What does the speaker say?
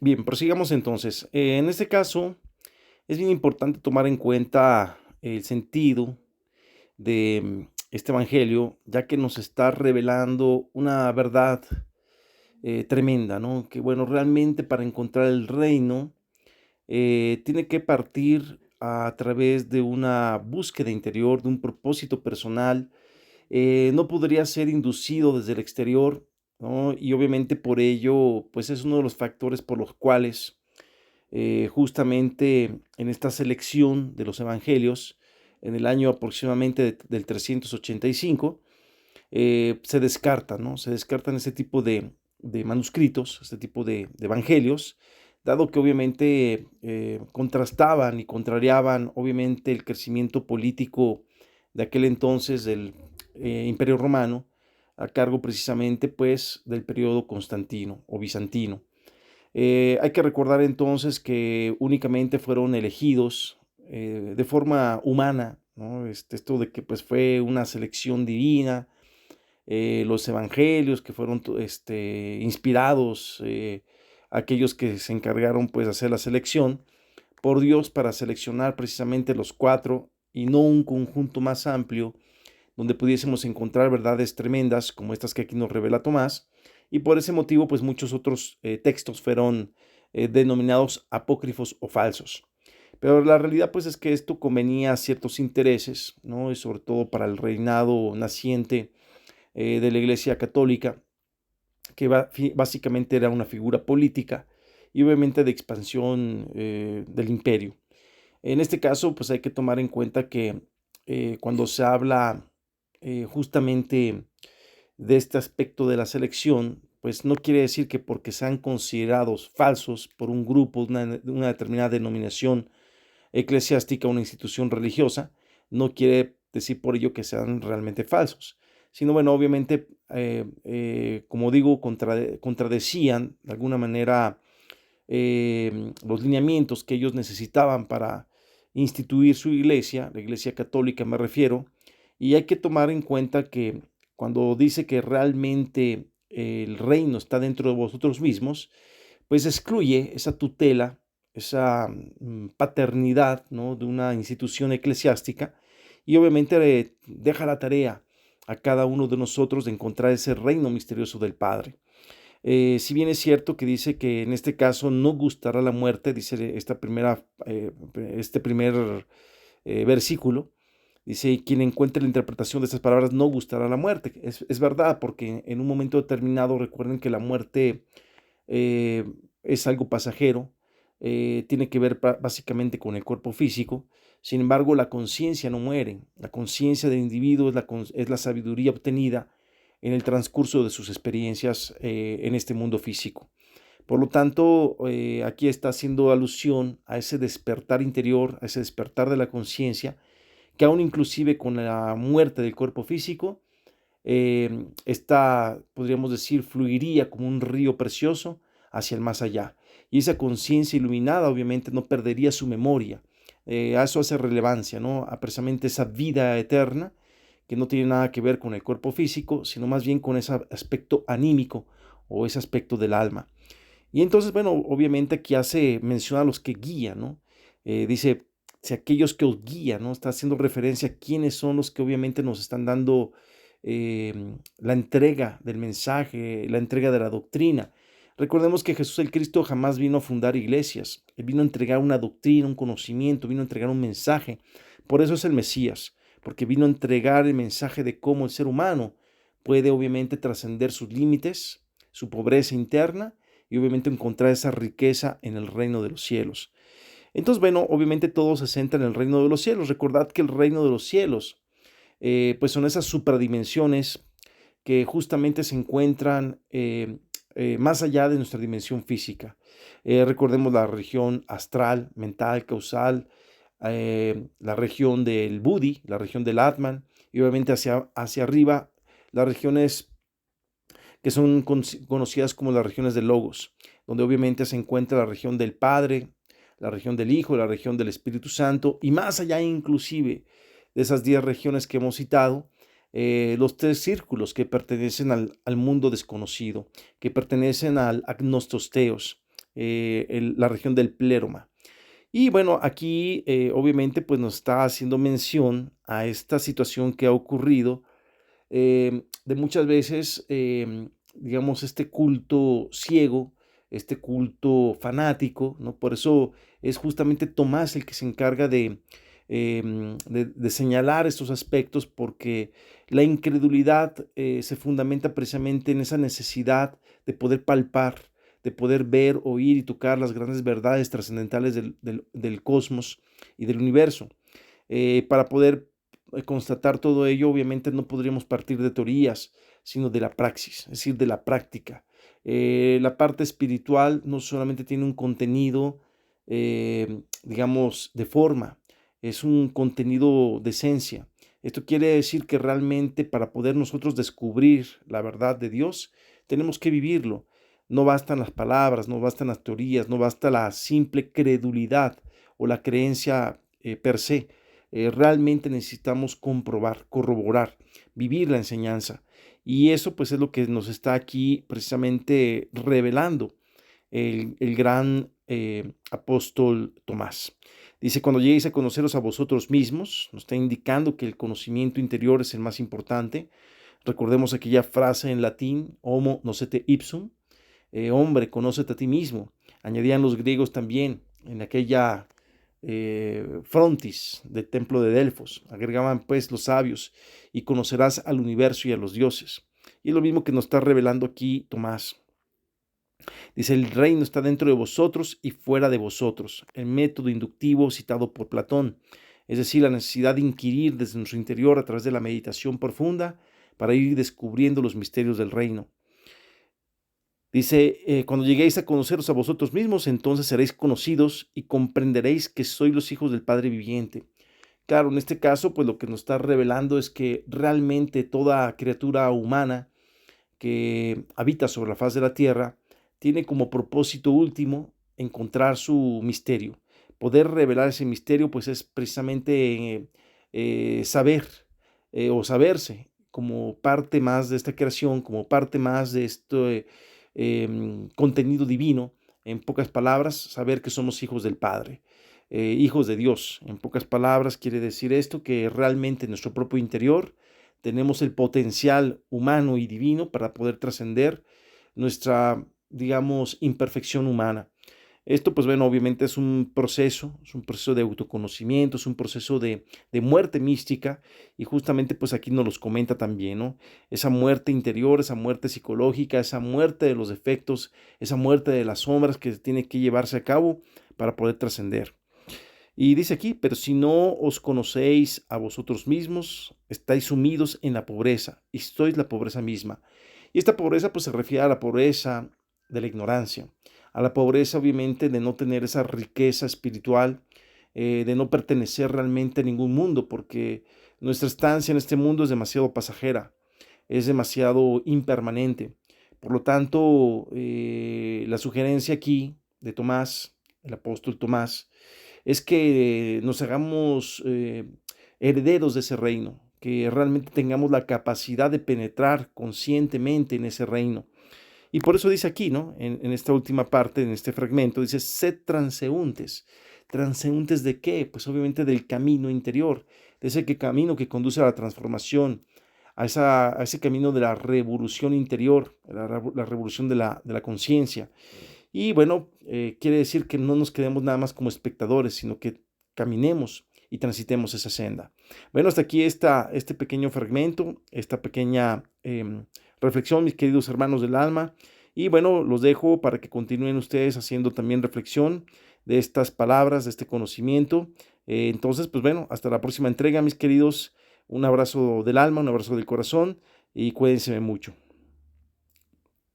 Bien, prosigamos entonces. En este caso, es bien importante tomar en cuenta el sentido de este evangelio, ya que nos está revelando una verdad tremenda, ¿no? Que bueno, realmente para encontrar el reino tiene que partir a través de una búsqueda interior, de un propósito personal. No podría ser inducido desde el exterior, ¿no? Y obviamente por ello, pues es uno de los factores por los cuales justamente en esta selección de los evangelios, en el año aproximadamente del 385, se descarta, ¿no? Se descartan ese tipo de manuscritos, este tipo de evangelios, dado que obviamente contrastaban y contrariaban obviamente el crecimiento político de aquel entonces del Imperio Romano, a cargo precisamente pues del periodo constantino o bizantino. Hay que recordar entonces que únicamente fueron elegidos de forma humana, ¿no? Esto de que pues fue una selección divina, los evangelios que fueron inspirados, aquellos que se encargaron pues de hacer la selección por Dios para seleccionar precisamente los cuatro y no un conjunto más amplio donde pudiésemos encontrar verdades tremendas como estas que aquí nos revela Tomás, y por ese motivo pues muchos otros textos fueron denominados apócrifos o falsos. Pero la realidad pues es que esto convenía a ciertos intereses, ¿no? Y sobre todo para el reinado naciente de la Iglesia Católica, que básicamente era una figura política y obviamente de expansión del imperio. En este caso, pues hay que tomar en cuenta que cuando se habla justamente de este aspecto de la selección, pues no quiere decir que porque sean considerados falsos por un grupo, una determinada denominación eclesiástica, una institución religiosa, no quiere decir por ello que sean realmente falsos, sino bueno, obviamente, como digo, contradecían de alguna manera los lineamientos que ellos necesitaban para instituir su iglesia, la iglesia católica me refiero, y hay que tomar en cuenta que cuando dice que realmente el reino está dentro de vosotros mismos, pues excluye esa tutela, esa paternidad, ¿no? De una institución eclesiástica y obviamente deja la tarea a cada uno de nosotros de encontrar ese reino misterioso del Padre. Si bien es cierto que dice que en este caso no gustará la muerte, dice este primer versículo, dice, quien encuentre la interpretación de estas palabras no gustará la muerte. Es verdad, porque en un momento determinado recuerden que la muerte eh, es algo pasajero, tiene que ver básicamente con el cuerpo físico. Sin embargo, la conciencia no muere. La conciencia del individuo es la sabiduría obtenida en el transcurso de sus experiencias en este mundo físico. Por lo tanto, aquí está haciendo alusión a ese despertar interior, a ese despertar de la conciencia, que aún inclusive con la muerte del cuerpo físico, esta, podríamos decir, fluiría como un río precioso hacia el más allá. Y esa conciencia iluminada obviamente no perdería su memoria. A eso hace relevancia, ¿no? A precisamente esa vida eterna que no tiene nada que ver con el cuerpo físico, sino más bien con ese aspecto anímico o ese aspecto del alma. Y entonces, bueno, obviamente aquí hace mención a los que guían, ¿no? Dice, si aquellos que os guían, ¿no? Está haciendo referencia a quiénes son los que obviamente nos están dando la entrega del mensaje, la entrega de la doctrina. Recordemos que Jesús el Cristo jamás vino a fundar iglesias, Él vino a entregar una doctrina, un conocimiento, vino a entregar un mensaje. Por eso es el Mesías, porque vino a entregar el mensaje de cómo el ser humano puede obviamente trascender sus límites, su pobreza interna y obviamente encontrar esa riqueza en el reino de los cielos. Entonces, bueno, obviamente todo se centra en el reino de los cielos. Recordad que el reino de los cielos, pues son esas supradimensiones que justamente se encuentran más allá de nuestra dimensión física. Recordemos la región astral, mental, causal, la región del Buddhi, la región del Atman, y obviamente hacia arriba las regiones que son conocidas como las regiones del Logos, donde obviamente se encuentra la región del Padre, la región del Hijo, la región del Espíritu Santo, y más allá inclusive de esas 10 regiones que hemos citado, los 3 círculos que pertenecen al mundo desconocido, que pertenecen al agnostosteos, la región del Pléroma. Y bueno, aquí obviamente pues nos está haciendo mención a esta situación que ha ocurrido de muchas veces, digamos, este culto ciego, este culto fanático, ¿no? Por eso es justamente Tomás el que se encarga de señalar estos aspectos, porque la incredulidad se fundamenta precisamente en esa necesidad de poder palpar, de poder ver, oír y tocar las grandes verdades trascendentales del cosmos y del universo. Para poder constatar todo ello, obviamente no podríamos partir de teorías, sino de la praxis, es decir, de la práctica. La parte espiritual no solamente tiene un contenido, digamos, de forma, es un contenido de esencia. Esto quiere decir que realmente para poder nosotros descubrir la verdad de Dios, tenemos que vivirlo. No bastan las palabras, no bastan las teorías, no basta la simple credulidad o la creencia per se. Realmente necesitamos comprobar, corroborar, vivir la enseñanza. Y eso pues es lo que nos está aquí precisamente revelando el gran apóstol Tomás. Dice, cuando lleguéis a conoceros a vosotros mismos, nos está indicando que el conocimiento interior es el más importante. Recordemos aquella frase en latín, homo nocete ipsum, hombre, conócete a ti mismo. Añadían los griegos también en aquella frontis del templo de Delfos. Agregaban pues los sabios, y conocerás al universo y a los dioses. Y es lo mismo que nos está revelando aquí Tomás. Dice, el reino está dentro de vosotros y fuera de vosotros. El método inductivo citado por Platón, es decir, la necesidad de inquirir desde nuestro interior a través de la meditación profunda para ir descubriendo los misterios del reino. Dice, cuando lleguéis a conoceros a vosotros mismos, entonces seréis conocidos y comprenderéis que sois los hijos del Padre viviente. Claro, en este caso, pues lo que nos está revelando es que realmente toda criatura humana que habita sobre la faz de la tierra tiene como propósito último encontrar su misterio. Poder revelar ese misterio, pues es precisamente saber o saberse como parte más de esta creación, como parte más de este contenido divino. En pocas palabras, saber que somos hijos del Padre, hijos de Dios. En pocas palabras quiere decir esto, que realmente en nuestro propio interior tenemos el potencial humano y divino para poder trascender nuestra, digamos, imperfección humana. Esto, pues bueno, obviamente es un proceso de autoconocimiento, es un proceso de muerte mística, y justamente pues aquí nos los comenta también, ¿no? Esa muerte interior, esa muerte psicológica, esa muerte de los defectos, esa muerte de las sombras que tiene que llevarse a cabo para poder trascender. Y dice aquí, pero si no os conocéis a vosotros mismos, estáis sumidos en la pobreza, y sois la pobreza misma. Y esta pobreza pues se refiere a la pobreza de la ignorancia, a la pobreza obviamente de no tener esa riqueza espiritual, de no pertenecer realmente a ningún mundo, porque nuestra estancia en este mundo es demasiado pasajera, es demasiado impermanente. Por lo tanto, la sugerencia aquí de Tomás, el apóstol Tomás, es que nos hagamos herederos de ese reino, que realmente tengamos la capacidad de penetrar conscientemente en ese reino. Y por eso dice aquí, ¿no? En esta última parte, en este fragmento, dice, sed transeúntes. ¿Transeúntes de qué? Pues obviamente del camino interior, de ese camino que conduce a la transformación, a ese camino de la revolución interior, la revolución de la conciencia. Y bueno, quiere decir que no nos quedemos nada más como espectadores, sino que caminemos y transitemos esa senda. Bueno, hasta aquí este pequeño fragmento, esta pequeña reflexión, mis queridos hermanos del alma. Y bueno, los dejo para que continúen ustedes haciendo también reflexión de estas palabras, de este conocimiento. Entonces, pues bueno, hasta la próxima entrega, mis queridos. Un abrazo del alma, un abrazo del corazón, y cuídense mucho.